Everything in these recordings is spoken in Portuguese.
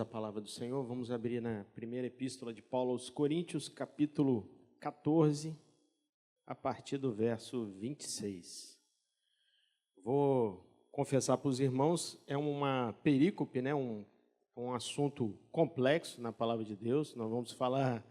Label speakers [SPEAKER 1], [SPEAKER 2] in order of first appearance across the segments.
[SPEAKER 1] a palavra do Senhor. Vamos abrir na primeira epístola de Paulo aos Coríntios, capítulo 14, a partir do verso 26. Vou confessar para os irmãos, é uma perícope, né? um assunto complexo na palavra de Deus. Nós vamos falar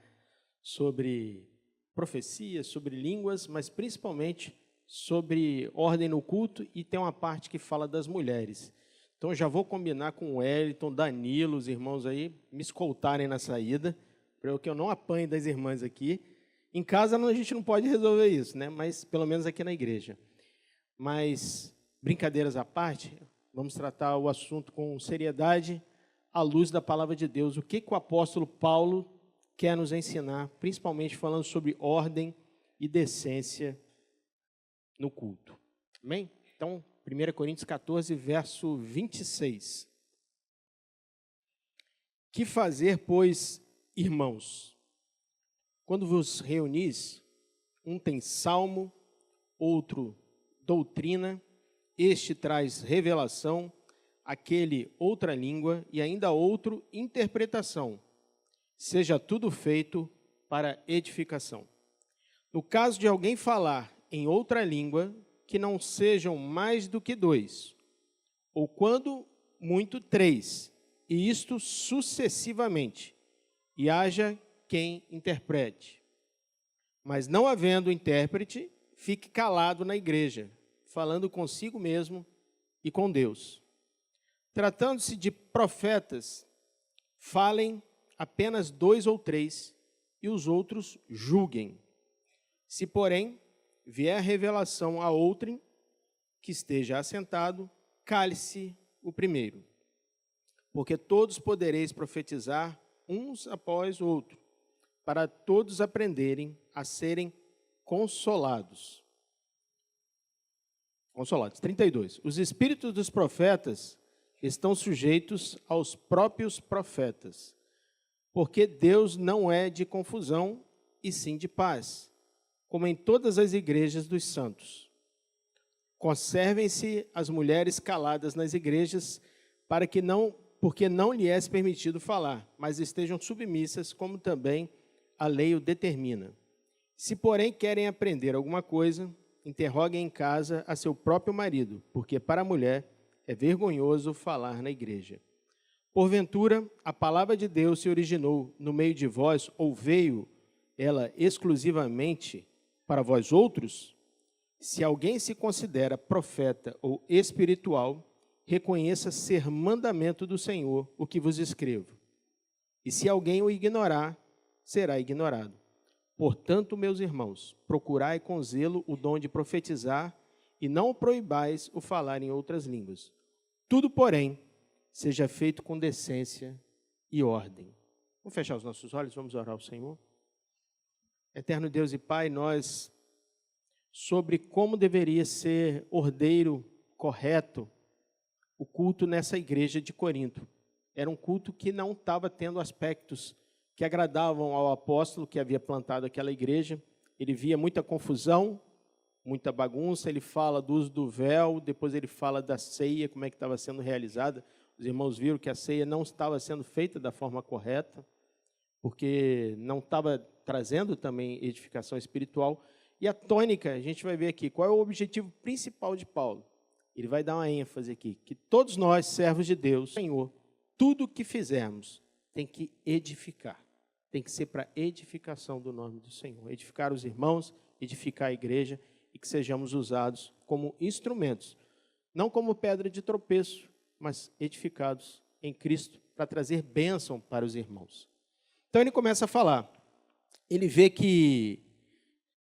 [SPEAKER 1] sobre profecias, sobre línguas, mas principalmente sobre ordem no culto, e tem uma parte que fala das mulheres. Então, já vou combinar com o Wellington, Danilo, os irmãos aí, me escoltarem na saída, para que eu não apanhe das irmãs aqui. Em casa, a gente não pode resolver isso, né? Mas pelo menos aqui na igreja. Mas, brincadeiras à parte, vamos tratar o assunto com seriedade, à luz da palavra de Deus. O que o apóstolo Paulo quer nos ensinar, principalmente falando sobre ordem e decência no culto. Amém? Então, 1 Coríntios 14, verso 26. Que fazer, pois, irmãos? Quando vos reunis, um tem salmo, outro doutrina, este traz revelação, aquele outra língua e ainda outro interpretação. Seja tudo feito para edificação. No caso de alguém falar em outra língua, que não sejam mais do que 2, ou quando muito 3, e isto sucessivamente, e haja quem interprete. Mas não havendo intérprete, fique calado na igreja, falando consigo mesmo e com Deus. Tratando-se de profetas, falem apenas 2 ou 3, e os outros julguem. Se, porém, vier revelação a outrem que esteja assentado, cale-se o primeiro. Porque todos podereis profetizar uns após outro, para todos aprenderem a serem consolados. 32. Os espíritos dos profetas estão sujeitos aos próprios profetas, porque Deus não é de confusão, e sim de paz, como em todas as igrejas dos santos. Conservem-se as mulheres caladas nas igrejas, porque não lhe é permitido falar, mas estejam submissas, como também a lei o determina. Se, porém, querem aprender alguma coisa, interroguem em casa a seu próprio marido, porque para a mulher é vergonhoso falar na igreja. Porventura, a palavra de Deus se originou no meio de vós, ou veio ela exclusivamente para vós outros? Se alguém se considera profeta ou espiritual, reconheça ser mandamento do Senhor o que vos escrevo. E se alguém o ignorar, será ignorado. Portanto, meus irmãos, procurai com zelo o dom de profetizar, e não proibais o falar em outras línguas. Tudo, porém, seja feito com decência e ordem. Vamos fechar os nossos olhos, vamos orar ao Senhor. Eterno Deus e Pai, nós, sobre como deveria ser ordeiro, correto, o culto nessa igreja de Corinto. Era um culto que não estava tendo aspectos que agradavam ao apóstolo que havia plantado aquela igreja. Ele via muita confusão, muita bagunça. Ele fala do uso do véu, depois ele fala da ceia, como é que estava sendo realizada. Os irmãos viram que a ceia não estava sendo feita da forma correta, porque não estava trazendo também edificação espiritual. E a tônica, a gente vai ver aqui, qual é o objetivo principal de Paulo? Ele vai dar uma ênfase aqui, que todos nós, servos de Deus, Senhor, tudo o que fizermos tem que edificar, tem que ser para edificação do nome do Senhor, edificar os irmãos, edificar a igreja, e que sejamos usados como instrumentos, não como pedra de tropeço, mas edificados em Cristo, para trazer bênção para os irmãos. Então ele começa a falar, ele vê que,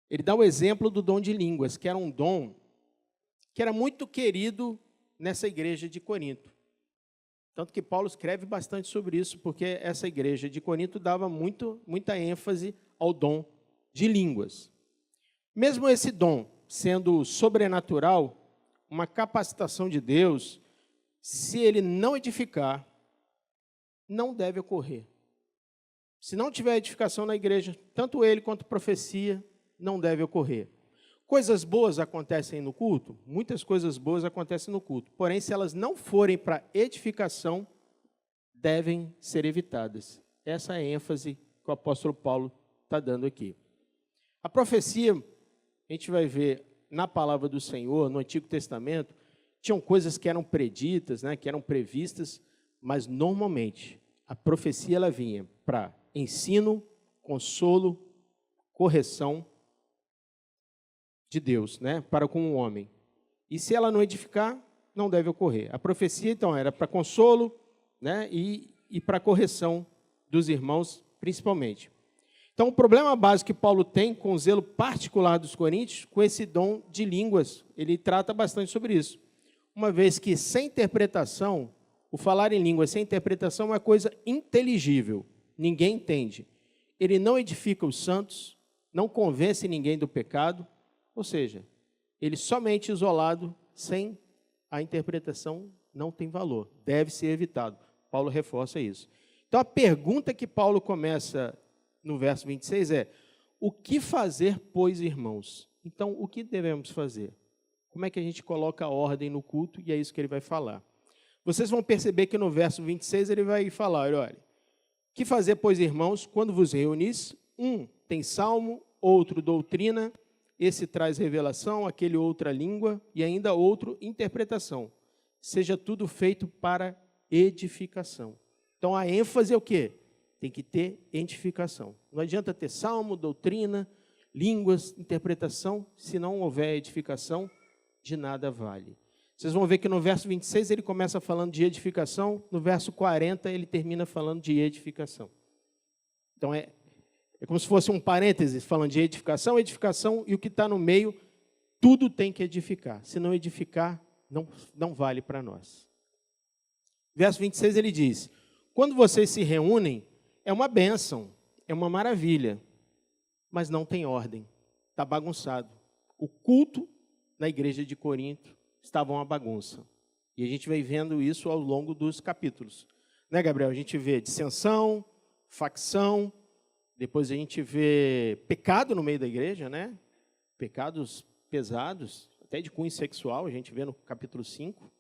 [SPEAKER 1] ele dá o exemplo do dom de línguas, que era um dom que era muito querido nessa igreja de Corinto. Tanto que Paulo escreve bastante sobre isso, porque essa igreja de Corinto dava muita ênfase ao dom de línguas. Mesmo esse dom sendo sobrenatural, uma capacitação de Deus, se ele não edificar, não deve ocorrer. Se não tiver edificação na igreja, tanto ele quanto profecia, não deve ocorrer. Coisas boas acontecem no culto? Muitas coisas boas acontecem no culto. Porém, se elas não forem para edificação, devem ser evitadas. Essa é a ênfase que o apóstolo Paulo está dando aqui. A profecia, a gente vai ver na palavra do Senhor, no Antigo Testamento, tinham coisas que eram preditas, né, que eram previstas, mas normalmente a profecia ela vinha para ensino, consolo, correção de Deus, né, para com o homem. E se ela não edificar, não deve ocorrer. A profecia, então, era para consolo, né, e para correção dos irmãos, principalmente. Então, o problema básico que Paulo tem com o zelo particular dos coríntios, com esse dom de línguas, ele trata bastante sobre isso. Uma vez que, sem interpretação, o falar em línguas sem interpretação é uma coisa inteligível, ninguém entende. Ele não edifica os santos, não convence ninguém do pecado, ou seja, ele somente isolado, sem a interpretação, não tem valor, deve ser evitado. Paulo reforça isso. Então, a pergunta que Paulo começa no verso 26 é: o que fazer, pois, irmãos? Então, o que devemos fazer? Como é que a gente coloca a ordem no culto? E é isso que ele vai falar. Vocês vão perceber que no verso 26 ele vai falar, olha, que fazer, pois, irmãos, quando vos reunis? Um tem salmo, outro doutrina, esse traz revelação, aquele outra língua, e ainda outro interpretação. Seja tudo feito para edificação. Então, a ênfase é o quê? Tem que ter edificação. Não adianta ter salmo, doutrina, línguas, interpretação, se não houver edificação, de nada vale. Vocês vão ver que no verso 26 ele começa falando de edificação, no verso 40 ele termina falando de edificação. Então, é como se fosse um parênteses, falando de edificação, edificação, e o que está no meio, tudo tem que edificar. Se não edificar, não vale para nós. Verso 26 ele diz: quando vocês se reúnem, é uma bênção, é uma maravilha, mas não tem ordem, está bagunçado. O culto na igreja de Corinto estava uma bagunça. E a gente vai vendo isso ao longo dos capítulos. Né, Gabriel? A gente vê dissensão, facção, depois a gente vê pecado no meio da igreja, né? Pecados pesados, até de cunho sexual, a gente vê no capítulo 5.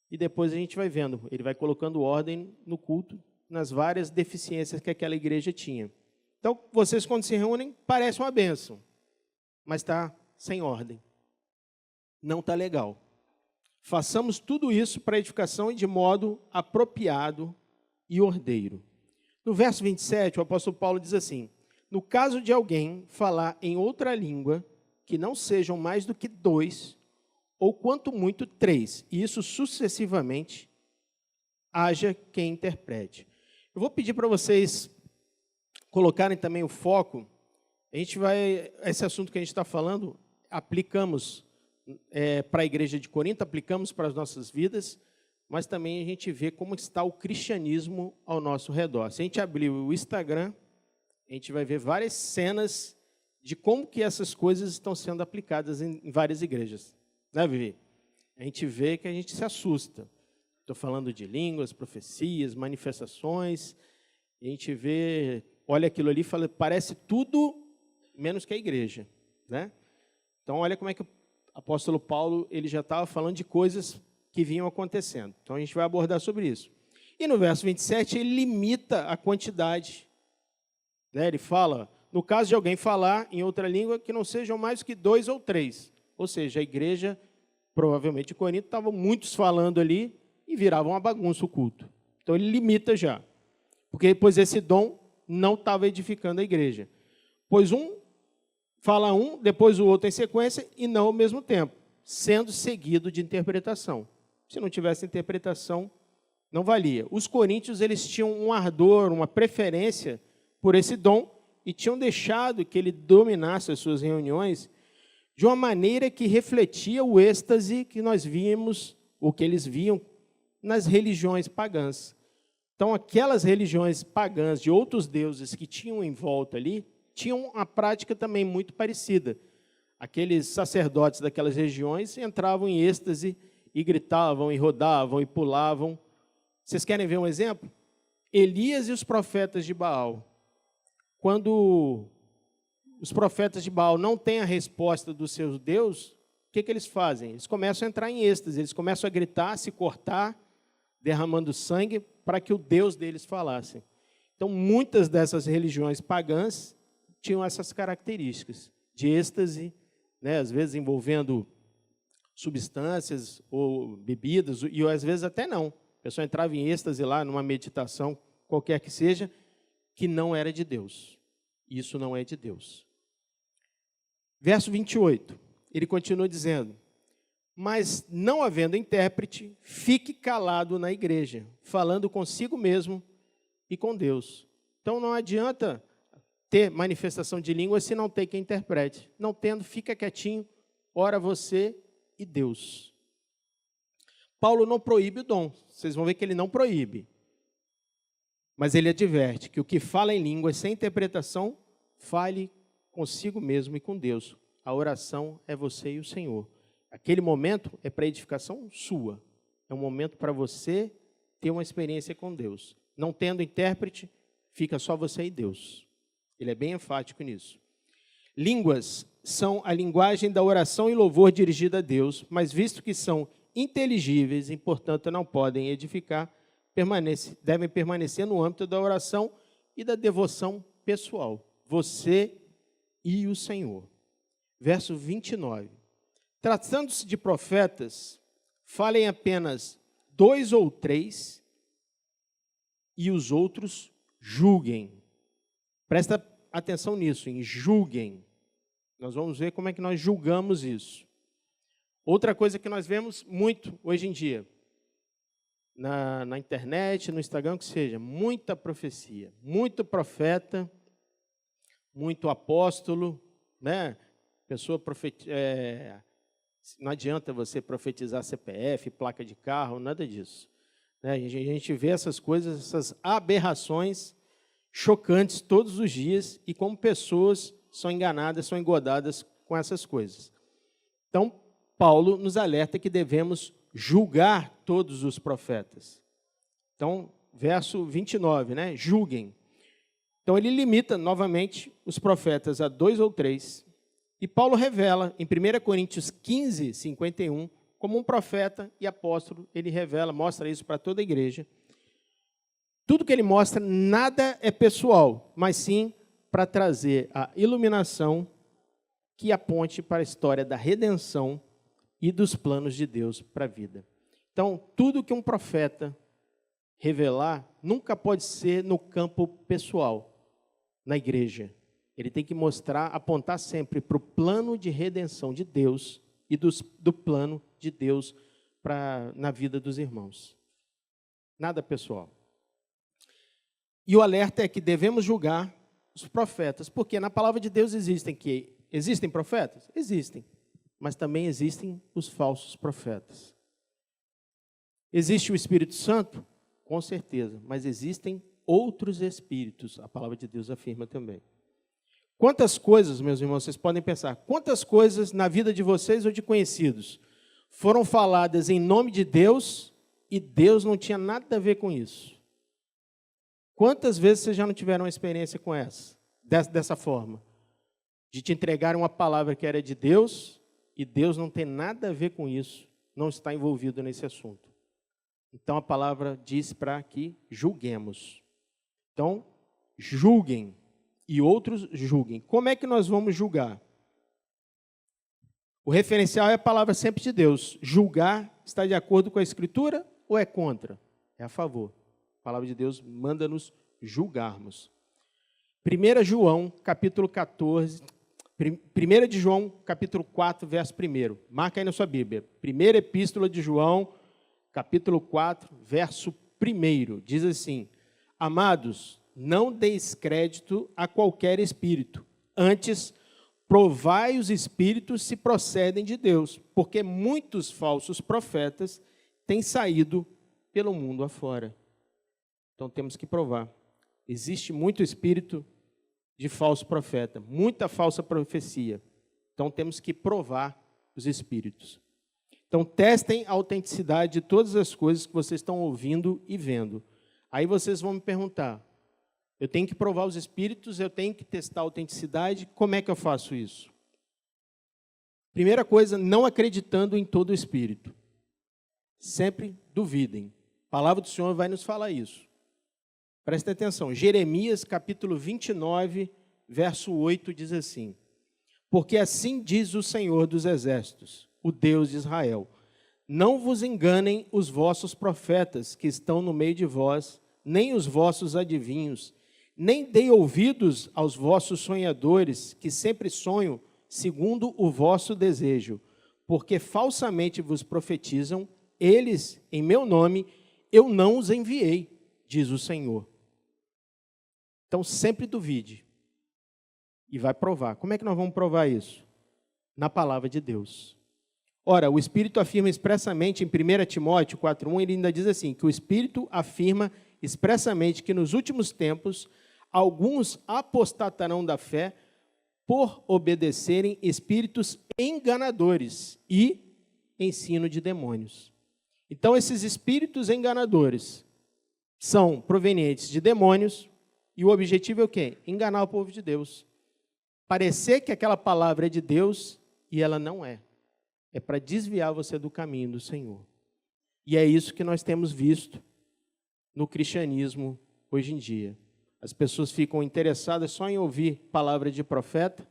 [SPEAKER 1] E depois a gente vai vendo, ele vai colocando ordem no culto, nas várias deficiências que aquela igreja tinha. Então, vocês quando se reúnem, parece uma bênção, mas está sem ordem. Não está legal. Façamos tudo isso para edificação e de modo apropriado e ordeiro. No verso 27, o apóstolo Paulo diz assim: no caso de alguém falar em outra língua, que não sejam mais do que 2, ou quanto muito 3, e isso sucessivamente, haja quem interprete. Eu vou pedir para vocês colocarem também o foco. A gente vai, esse assunto que a gente está falando, aplicamos para a igreja de Corinto, aplicamos para as nossas vidas, mas também a gente vê como está o cristianismo ao nosso redor. Se a gente abrir o Instagram, a gente vai ver várias cenas de como que essas coisas estão sendo aplicadas em várias igrejas. Né, Vivi? A gente vê que a gente se assusta. Estou falando de línguas, profecias, manifestações. A gente vê, olha aquilo ali e fala, parece tudo menos que a igreja. Né? Então, olha como é que o apóstolo Paulo ele já estava falando de coisas que vinham acontecendo. Então, a gente vai abordar sobre isso. E no verso 27, ele limita a quantidade. Né? Ele fala, no caso de alguém falar em outra língua, que não sejam mais que 2 ou 3. Ou seja, a igreja, provavelmente de Corinto, estavam muitos falando ali e virava uma bagunça o culto. Então, ele limita já. Porque depois esse dom não estava edificando a igreja. Pois um fala um, depois o outro em sequência, e não ao mesmo tempo, sendo seguido de interpretação. Se não tivesse interpretação, não valia. Os coríntios eles tinham um ardor, uma preferência por esse dom, e tinham deixado que ele dominasse as suas reuniões de uma maneira que refletia o êxtase que nós víamos, ou que eles viam, nas religiões pagãs. Então, aquelas religiões pagãs de outros deuses que tinham em volta ali, tinham uma prática também muito parecida. Aqueles sacerdotes daquelas regiões entravam em êxtase e gritavam, e rodavam, e pulavam. Vocês querem ver um exemplo? Elias e os profetas de Baal. Quando os profetas de Baal não têm a resposta do seu Deus, o que eles fazem? Eles começam a entrar em êxtase, eles começam a gritar, se cortar, derramando sangue para que o Deus deles falasse. Então, muitas dessas religiões pagãs tinham essas características de êxtase, né, às vezes envolvendo substâncias ou bebidas, e às vezes até não. A pessoa entrava em êxtase lá, numa meditação, qualquer que seja, que não era de Deus. Isso não é de Deus. Verso 28, ele continua dizendo: mas não havendo intérprete, fique calado na igreja, falando consigo mesmo e com Deus. Então não adianta ter manifestação de língua se não tem quem interprete. Não tendo, fica quietinho, ora você e Deus. Paulo não proíbe o dom, vocês vão ver que ele não proíbe. Mas ele adverte que o que fala em línguas sem interpretação, fale consigo mesmo e com Deus. A oração é você e o Senhor. Aquele momento é para edificação sua. É um momento para você ter uma experiência com Deus. Não tendo intérprete, fica só você e Deus. Ele é bem enfático nisso. Línguas são a linguagem da oração e louvor dirigida a Deus, mas visto que são inteligíveis e, portanto, não podem edificar, devem permanecer no âmbito da oração e da devoção pessoal. Você e o Senhor. Verso 29. Tratando-se de profetas, falem apenas 2 ou 3 e os outros julguem. Presta atenção nisso, em julguem. Nós vamos ver como é que nós julgamos isso. Outra coisa que nós vemos muito hoje em dia, na internet, no Instagram, que seja, muita profecia, muito profeta, muito apóstolo, né? Pessoa não adianta você profetizar CPF, placa de carro, nada disso. Né? A gente vê essas coisas, essas aberrações chocantes todos os dias e como pessoas são enganadas, são engodadas com essas coisas. Então, Paulo nos alerta que devemos julgar todos os profetas. Então, verso 29, né? Julguem. Então, ele limita novamente os profetas a 2 ou 3. E Paulo revela, em 1 Coríntios 15, 51, como um profeta e apóstolo, ele revela, mostra isso para toda a igreja. Tudo que ele mostra, nada é pessoal, mas sim para trazer a iluminação que aponte para a história da redenção e dos planos de Deus para a vida. Então, tudo que um profeta revelar nunca pode ser no campo pessoal, na igreja. Ele tem que mostrar, apontar sempre para o plano de redenção de Deus e do plano de Deus na vida dos irmãos. Nada pessoal. E o alerta é que devemos julgar os profetas, porque na palavra de Deus existem profetas? Existem. Mas também existem os falsos profetas. Existe o Espírito Santo? Com certeza, mas existem outros espíritos, a palavra de Deus afirma também. Quantas coisas, meus irmãos, vocês podem pensar, quantas coisas na vida de vocês ou de conhecidos foram faladas em nome de Deus e Deus não tinha nada a ver com isso? Quantas vezes vocês já não tiveram uma experiência com dessa forma? De te entregar uma palavra que era de Deus e Deus não tem nada a ver com isso, não está envolvido nesse assunto. Então, a palavra diz para que julguemos. Então, julguem e outros julguem. Como é que nós vamos julgar? O referencial é a palavra sempre de Deus. Julgar está de acordo com a Escritura ou é contra? É a favor. A palavra de Deus manda-nos julgarmos. 1 João, capítulo 14... 1 de João, capítulo 4, verso 1. Marca aí na sua Bíblia. Primeira epístola de João, capítulo 4, verso 1. Diz assim: amados, não deis crédito a qualquer espírito. Antes, provai os espíritos se procedem de Deus, porque muitos falsos profetas têm saído pelo mundo afora. Então, temos que provar. Existe muito espírito de falso profeta, muita falsa profecia. Então, temos que provar os espíritos. Então, testem a autenticidade de todas as coisas que vocês estão ouvindo e vendo. Aí vocês vão me perguntar, eu tenho que provar os espíritos, eu tenho que testar a autenticidade, como é que eu faço isso? Primeira coisa, não acreditando em todo o espírito. Sempre duvidem. A palavra do Senhor vai nos falar isso. Presta atenção. Jeremias, capítulo 29, verso 8, diz assim: porque assim diz o Senhor dos Exércitos, o Deus de Israel: não vos enganem os vossos profetas que estão no meio de vós, nem os vossos adivinhos, nem dei ouvidos aos vossos sonhadores, que sempre sonham segundo o vosso desejo, porque falsamente vos profetizam, eles, em meu nome, eu não os enviei, diz o Senhor. Então, sempre duvide e vai provar. Como é que nós vamos provar isso? Na palavra de Deus. Ora, o Espírito afirma expressamente em 1 Timóteo 4,1, ele ainda diz assim, que o Espírito afirma expressamente que nos últimos tempos alguns apostatarão da fé por obedecerem espíritos enganadores e ensino de demônios. Então, esses espíritos enganadores são provenientes de demônios e o objetivo é o quê? Enganar o povo de Deus. Parecer que aquela palavra é de Deus e ela não é. É para desviar você do caminho do Senhor. E é isso que nós temos visto no cristianismo hoje em dia. As pessoas ficam interessadas só em ouvir palavra de profeta,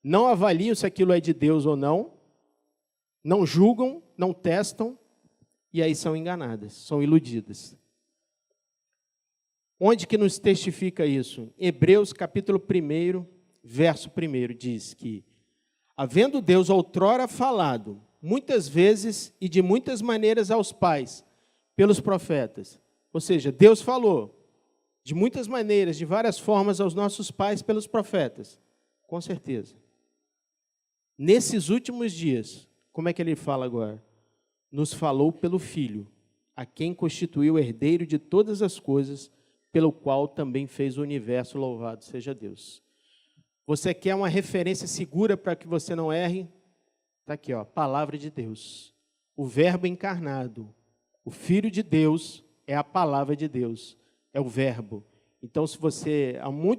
[SPEAKER 1] não avaliam se aquilo é de Deus ou não, não julgam, não testam, e aí são enganadas, são iludidas. Onde que nos testifica isso? Hebreus capítulo 1, verso 1, diz que, havendo Deus outrora falado, muitas vezes e de muitas maneiras aos pais, pelos profetas, ou seja, Deus falou de muitas maneiras, de várias formas aos nossos pais pelos profetas, com certeza. Nesses últimos dias, como é que ele fala agora? Nos falou pelo Filho, a quem constituiu o herdeiro de todas as coisas, pelo qual também fez o universo, louvado seja Deus. Você quer uma referência segura para que você não erre? Está aqui, ó, palavra de Deus. O verbo encarnado, o Filho de Deus é a palavra de Deus, é o verbo. Então, se você,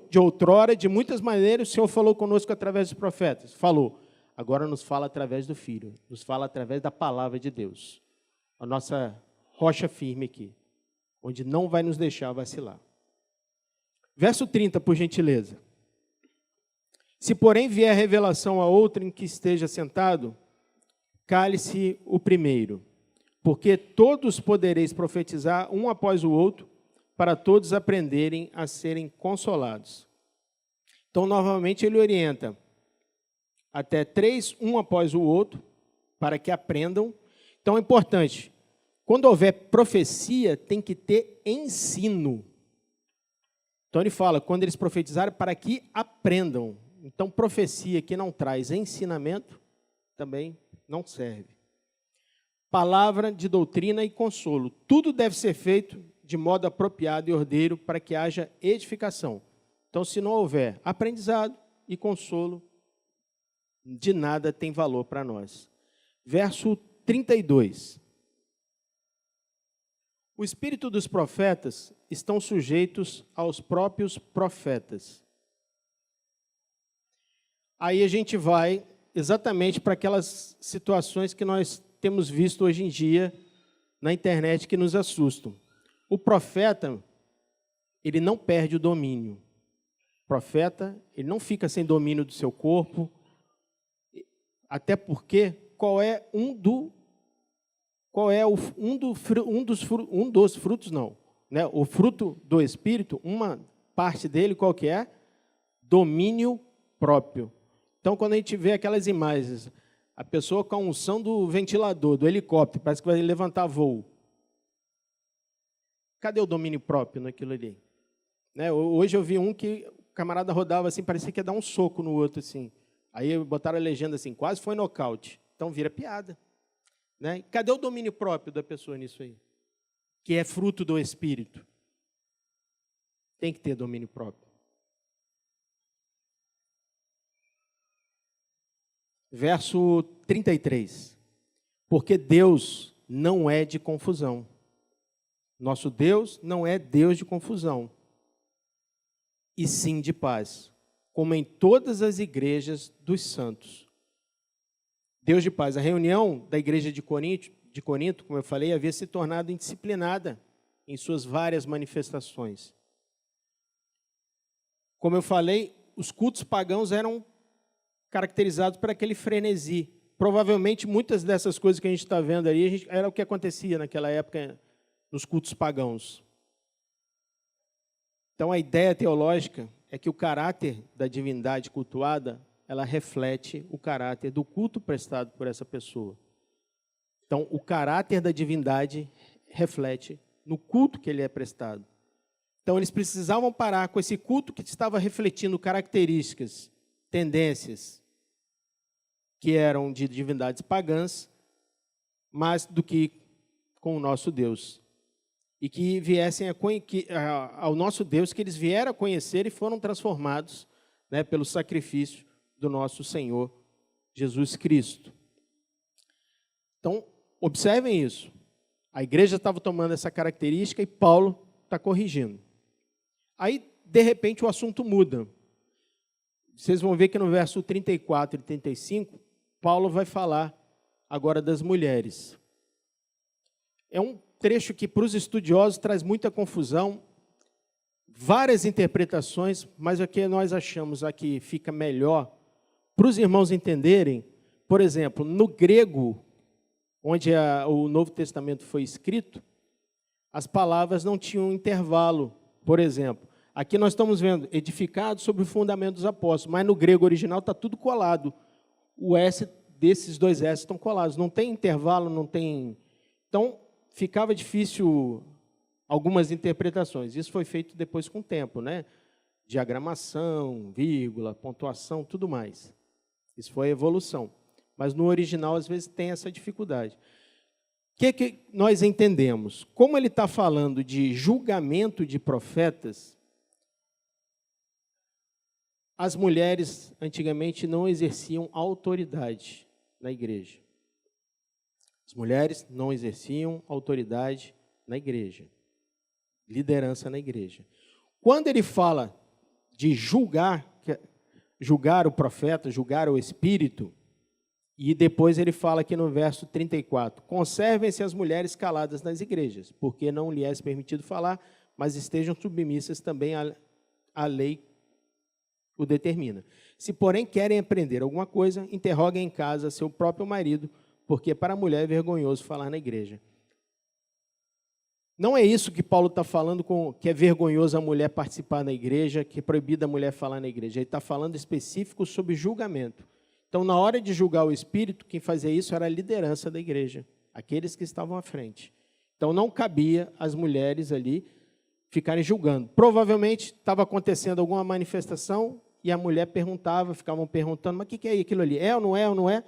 [SPEAKER 1] de outrora, de muitas maneiras, o Senhor falou conosco através dos profetas. Falou. Agora nos fala através do Filho, nos fala através da palavra de Deus. A nossa rocha firme aqui, onde não vai nos deixar vacilar. Verso 30, por gentileza. Se, porém, vier revelação a outro em que esteja sentado, cale-se o primeiro, porque todos podereis profetizar um após o outro, para todos aprenderem a serem consolados. Então, novamente, ele orienta até 3, um após o outro, para que aprendam. Então, é importante, quando houver profecia, tem que ter ensino. Então, ele fala, quando eles profetizarem, para que aprendam. Então, profecia que não traz ensinamento, também não serve. Palavra de doutrina e consolo. Tudo deve ser feito de modo apropriado e ordeiro para que haja edificação. Então, se não houver aprendizado e consolo, de nada tem valor para nós. Verso 32. O espírito dos profetas estão sujeitos aos próprios profetas. Aí a gente vai exatamente para aquelas situações que nós temos visto hoje em dia na internet que nos assustam. O profeta, ele não perde o domínio. O profeta, ele não fica sem domínio do seu corpo, até porque qual é um dos frutos, não, né? O fruto do Espírito, uma parte dele, qual que é? Domínio próprio. Então, quando a gente vê aquelas imagens, a pessoa com a unção do ventilador, do helicóptero, parece que vai levantar voo. Cadê o domínio próprio naquilo ali? Né? Hoje eu vi um que o camarada rodava assim, parecia que ia dar um soco no outro assim. Aí botaram a legenda assim, quase foi nocaute. Então vira piada. Né? Cadê o domínio próprio da pessoa nisso aí? Que é fruto do Espírito. Tem que ter domínio próprio. Verso 33. Porque Deus não é de confusão. Nosso Deus não é Deus de confusão, e sim de paz, como em todas as igrejas dos santos. Deus de paz. A reunião da igreja de Corinto, como eu falei, havia se tornado indisciplinada. em suas várias manifestações. Como eu falei, os cultos pagãos eram caracterizados por aquele frenesi. Provavelmente, muitas dessas coisas que a gente está vendo aí, era o que acontecia naquela época nos cultos pagãos. Então, a ideia teológica é que o caráter da divindade cultuada, ela reflete o caráter do culto prestado por essa pessoa. Então, o caráter da divindade reflete no culto que ele é prestado. Então, eles precisavam parar com esse culto que estava refletindo características, tendências, que eram de divindades pagãs, mais do que com o nosso Deus. E que viessem ao nosso Deus, que eles vieram a conhecer e foram transformados, né, pelo sacrifício do nosso Senhor Jesus Cristo. Então, observem isso. A igreja estava tomando essa característica e Paulo está corrigindo. Aí, de repente, o assunto muda. Vocês vão ver que no verso 34 e 35, Paulo vai falar agora das mulheres. É um trecho que, para os estudiosos, traz muita confusão, várias interpretações, mas o que nós achamos aqui fica melhor para os irmãos entenderem. Por exemplo, no grego, onde o Novo Testamento foi escrito, as palavras não tinham intervalo. Por exemplo, aqui nós estamos vendo edificado sobre o fundamento dos apóstolos, mas no grego original está tudo colado. O S desses dois S estão colados, não tem intervalo, não tem... Então, ficava difícil algumas interpretações. Isso foi feito depois com o tempo, né? Diagramação, vírgula, pontuação, tudo mais. Isso foi a evolução. Mas no original, às vezes, tem essa dificuldade. O que nós entendemos? Como ele está falando de julgamento de profetas, as mulheres, antigamente, não exerciam autoridade na igreja. As mulheres não exerciam autoridade na igreja, liderança na igreja. Quando ele fala de julgar o profeta, julgar o espírito, e depois ele fala aqui no verso 34, conservem-se as mulheres caladas nas igrejas, porque não lhe é permitido falar, mas estejam submissas também à lei o determina. Se, porém, querem aprender alguma coisa, interroguem em casa seu próprio marido, porque para a mulher é vergonhoso falar na igreja. Não é isso que Paulo está falando, que é vergonhoso a mulher participar na igreja, que é proibido a mulher falar na igreja. Ele está falando específico sobre julgamento. Então, na hora de julgar o espírito, quem fazia isso era a liderança da igreja, aqueles que estavam à frente. Então, não cabia às mulheres ali ficarem julgando. Provavelmente estava acontecendo alguma manifestação e a mulher perguntava, ficavam perguntando, mas o que é aquilo ali? É ou não é ou não é?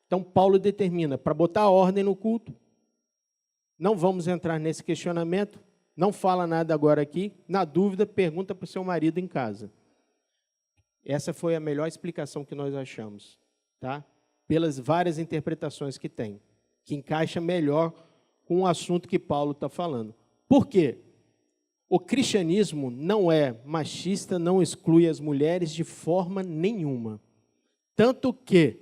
[SPEAKER 1] Então, Paulo determina, para botar ordem no culto, não vamos entrar nesse questionamento, não fala nada agora aqui, na dúvida, pergunta para o seu marido em casa. Essa foi a melhor explicação que nós achamos, tá? Pelas várias interpretações que tem, que encaixa melhor com o assunto que Paulo está falando. Por quê? O cristianismo não é machista, não exclui as mulheres de forma nenhuma. Tanto que,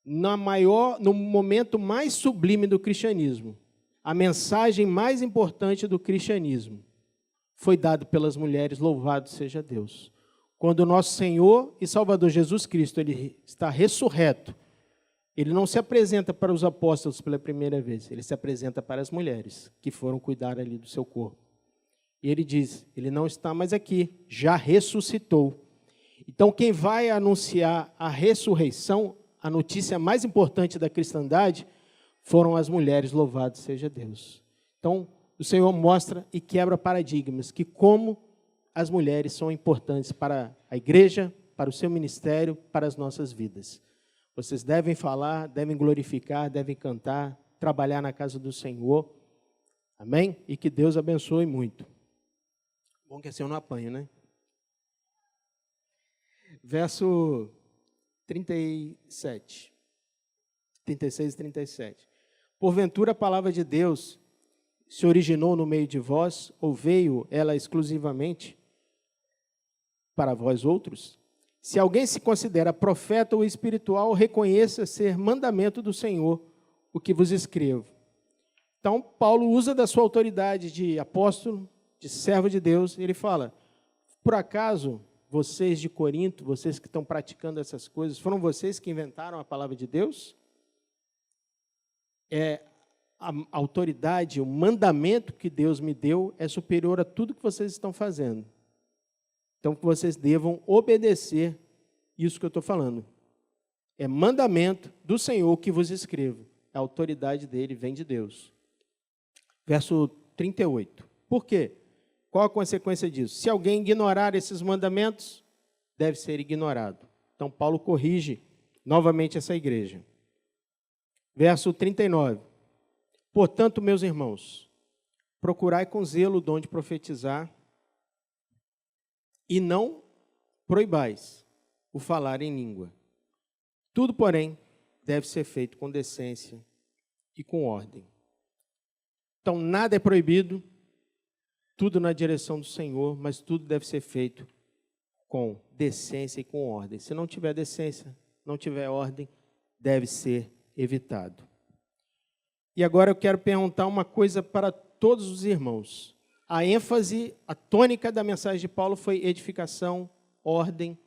[SPEAKER 1] no momento mais sublime do cristianismo, a mensagem mais importante do cristianismo foi dada pelas mulheres, louvado seja Deus. Quando o nosso Senhor e Salvador Jesus Cristo ele está ressurreto, ele não se apresenta para os apóstolos pela primeira vez, ele se apresenta para as mulheres que foram cuidar ali do seu corpo. E ele diz, ele não está mais aqui, já ressuscitou. Então, quem vai anunciar a ressurreição, a notícia mais importante da cristandade, foram as mulheres, louvado seja Deus. Então, o Senhor mostra e quebra paradigmas, que como as mulheres são importantes para a igreja, para o seu ministério, para as nossas vidas. Vocês devem falar, devem glorificar, devem cantar, trabalhar na casa do Senhor. Amém? E que Deus abençoe muito. Bom que assim eu não apanho, né? Verso 36 e 37. Porventura a palavra de Deus se originou no meio de vós, ou veio ela exclusivamente para vós outros? Se alguém se considera profeta ou espiritual, reconheça ser mandamento do Senhor o que vos escrevo. Então, Paulo usa da sua autoridade de apóstolo, de servo de Deus, e ele fala, por acaso, vocês de Corinto, vocês que estão praticando essas coisas, foram vocês que inventaram a palavra de Deus? A autoridade, o mandamento que Deus me deu é superior a tudo que vocês estão fazendo. Então, que vocês devam obedecer isso que eu estou falando. É mandamento do Senhor que vos escrevo. A autoridade dele vem de Deus. Verso 38. Por quê? Qual a consequência disso? Se alguém ignorar esses mandamentos, deve ser ignorado. Então, Paulo corrige novamente essa igreja. Verso 39. Portanto, meus irmãos, procurai com zelo o dom de profetizar e não proibais o falar em língua. Tudo, porém, deve ser feito com decência e com ordem. Então, nada é proibido, tudo na direção do Senhor, mas tudo deve ser feito com decência e com ordem. Se não tiver decência, não tiver ordem, deve ser evitado. E agora eu quero perguntar uma coisa para todos os irmãos. A ênfase, a tônica da mensagem de Paulo foi edificação, ordem.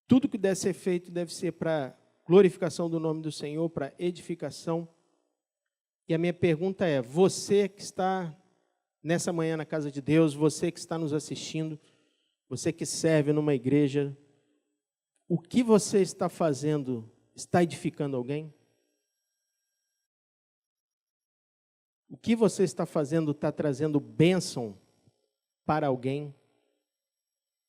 [SPEAKER 1] Tudo que deve ser feito deve ser para glorificação do nome do Senhor, para edificação. E a minha pergunta é, você que está nessa manhã na casa de Deus, você que está nos assistindo, você que serve numa igreja, o que você está fazendo está edificando alguém? O que você está fazendo está trazendo bênção para alguém?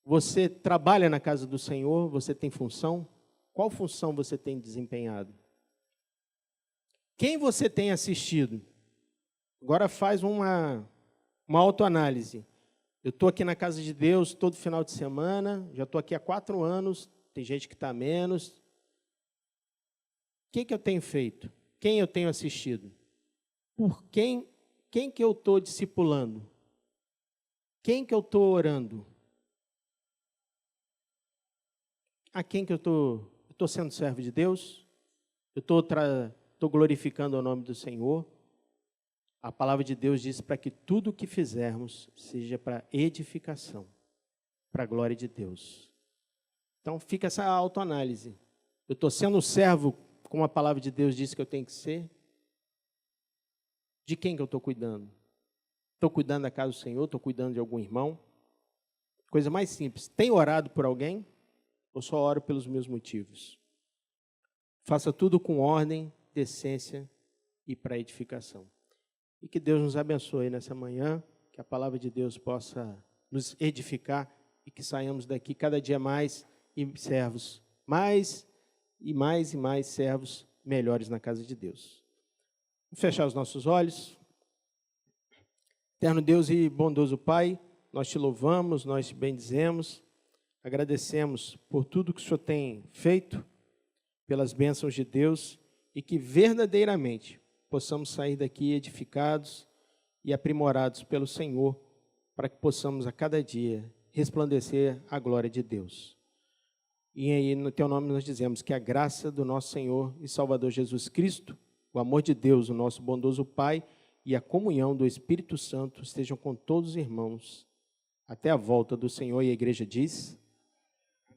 [SPEAKER 1] Você trabalha na casa do Senhor? Você tem função? Qual função você tem desempenhado? Quem você tem assistido? Agora faz uma autoanálise. Eu estou aqui na casa de Deus todo final de semana, já estou aqui há 4 anos, tem gente que está menos. O que eu tenho feito? Quem eu tenho assistido? Por quem que eu estou discipulando? Quem que eu estou orando? A quem que eu estou sendo servo de Deus? Eu estou glorificando o nome do Senhor? A palavra de Deus diz para que tudo o que fizermos seja para edificação, para a glória de Deus. Então fica essa autoanálise. Eu estou sendo um servo, como a palavra de Deus diz que eu tenho que ser? De quem que eu estou cuidando? Estou cuidando da casa do Senhor? Estou cuidando de algum irmão? Coisa mais simples. Tem orado por alguém? Ou só oro pelos meus motivos? Faça tudo com ordem, decência e para edificação. E que Deus nos abençoe nessa manhã, que a palavra de Deus possa nos edificar e que saiamos daqui cada dia mais e servos, mais e mais e mais servos melhores na casa de Deus. Vamos fechar os nossos olhos. Eterno Deus e bondoso Pai, nós te louvamos, nós te bendizemos, agradecemos por tudo que o Senhor tem feito, pelas bênçãos de Deus, e que verdadeiramente possamos sair daqui edificados e aprimorados pelo Senhor, para que possamos a cada dia resplandecer a glória de Deus. E aí, no teu nome, nós dizemos que a graça do nosso Senhor e Salvador Jesus Cristo, o amor de Deus, o nosso bondoso Pai, e a comunhão do Espírito Santo estejam com todos os irmãos, até a volta do Senhor. E a igreja diz...